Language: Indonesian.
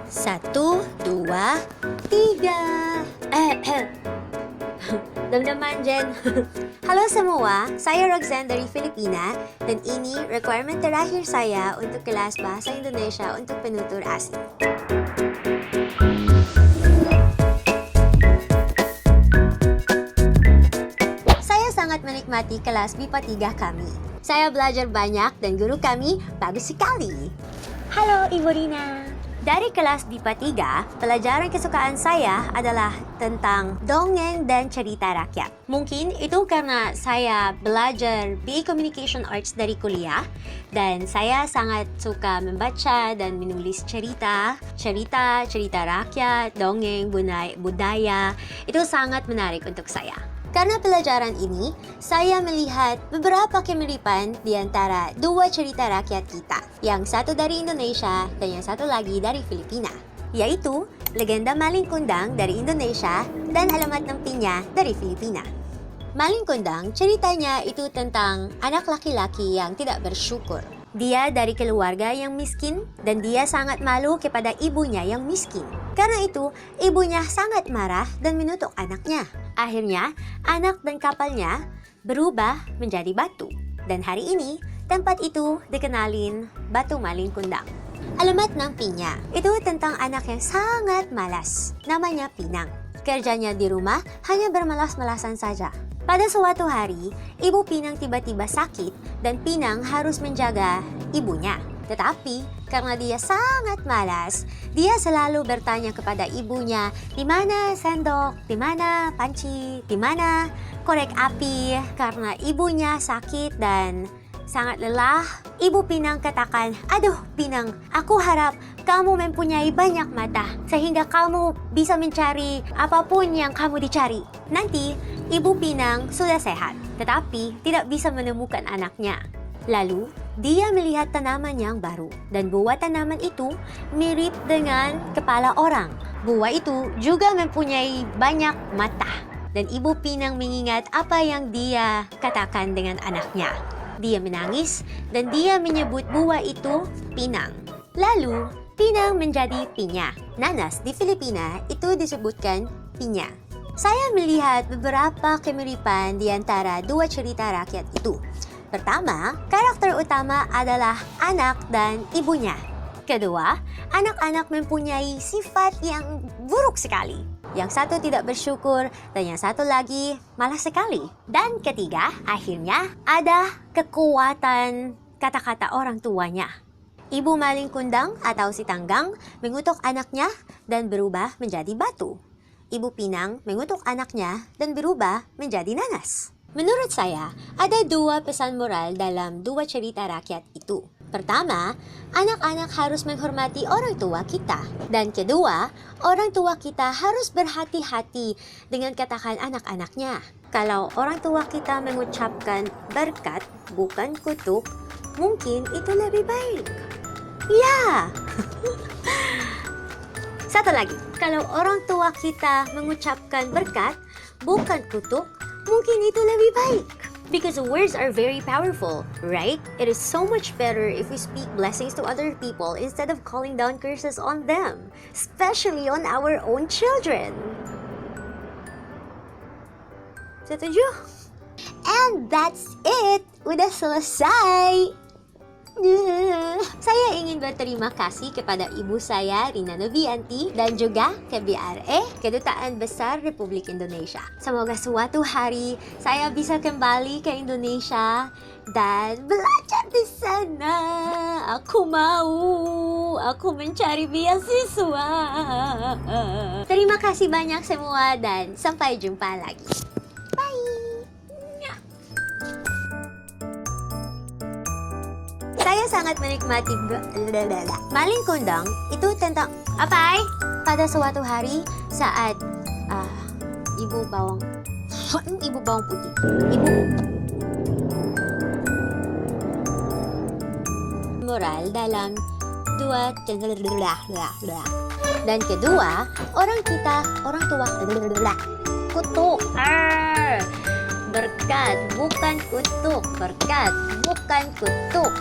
Satu, dua, tiga. Damdaman Jen. Halo semua, saya Roxanne dari Filipina dan ini requirement terakhir saya untuk kelas Bahasa Indonesia untuk penutur asing. Saya sangat menikmati kelas BIPA 3 kami. Saya belajar banyak dan guru kami bagus sekali. Halo Ibu Rina. Dari kelas BIPA 3, pelajaran kesukaan saya adalah tentang dongeng dan cerita rakyat. Mungkin itu karena saya belajar BA Communication Arts dari kuliah dan saya sangat suka membaca dan menulis cerita rakyat, dongeng, budaya. Itu sangat menarik untuk saya. Karena pelajaran ini, saya melihat beberapa kemiripan di antara dua cerita rakyat kita. Yang satu dari Indonesia dan yang satu lagi dari Filipina. Yaitu Legenda Maling Kundang dari Indonesia dan Alamat ng Pinya dari Filipina. Maling Kundang ceritanya itu tentang anak laki-laki yang tidak bersyukur. Dia dari keluarga yang miskin dan dia sangat malu kepada ibunya yang miskin. Karena itu, ibunya sangat marah dan menusuk anaknya. Akhirnya, anak dan kapalnya berubah menjadi batu. Dan hari ini, tempat itu dikenalin Batu Maling Kundang. Alamat ng Pinya, itu tentang anak yang sangat malas. Namanya Pinang. Kerjanya di rumah hanya bermalas-malasan saja. Pada suatu hari, ibu Pinang tiba-tiba sakit dan Pinang harus menjaga ibunya. Tetapi, karena dia sangat malas, dia selalu bertanya kepada ibunya, di mana sendok, di mana panci, di mana korek api. Karena ibunya sakit dan sangat lelah, Ibu Pinang katakan, "Aduh Pinang, aku harap kamu mempunyai banyak mata sehingga kamu bisa mencari apapun yang kamu dicari." Nanti, Ibu Pinang sudah sehat, tetapi tidak bisa menemukan anaknya. Lalu, dia melihat tanaman yang baru dan buah tanaman itu mirip dengan kepala orang. Buah itu juga mempunyai banyak mata dan Ibu Pinang mengingat apa yang dia katakan dengan anaknya. Dia menangis dan dia menyebut buah itu Pinang. Lalu, Pinang menjadi Pinya. Nanas di Filipina itu disebutkan Pinya. Saya melihat beberapa kemiripan di antara dua cerita rakyat itu. Pertama, karakter utama adalah anak dan ibunya. Kedua, anak-anak mempunyai sifat yang buruk sekali. Yang satu tidak bersyukur dan yang satu lagi malas sekali. Dan ketiga, akhirnya ada kekuatan kata-kata orang tuanya. Ibu Maling Kundang atau si Tanggang mengutuk anaknya dan berubah menjadi batu. Ibu Pinang mengutuk anaknya dan berubah menjadi nanas. Menurut saya, ada dua pesan moral dalam dua cerita rakyat itu. Pertama, anak-anak harus menghormati orang tua kita. Dan kedua, orang tua kita harus berhati-hati dengan katakan anak-anaknya. Kalau orang tua kita mengucapkan berkat, bukan kutuk, mungkin itu lebih baik. Ya! Satu lagi, kalau orang tua kita mengucapkan berkat, bukan kutuk, mungkin itu lebih baik. Because words are very powerful, right? It is so much better if we speak blessings to other people instead of calling down curses on them, especially on our own children. Setuju? And that's it! Udah selesai! Saya ingin berterima kasih kepada ibu saya, Rina Novianti, dan juga ke BRE, Kedutaan Besar Republik Indonesia. Semoga suatu hari saya bisa kembali ke Indonesia dan belajar di sana. Aku mencari beasiswa. Terima kasih banyak semua dan sampai jumpa lagi. Saya sangat menikmati Maling Kundang itu tentang apa? Pada suatu hari saat ibu bawang putih. Moral dalam dua dan kedua, orang tua kutuk. Berkat bukan kutuk, berkat bukan kutuk.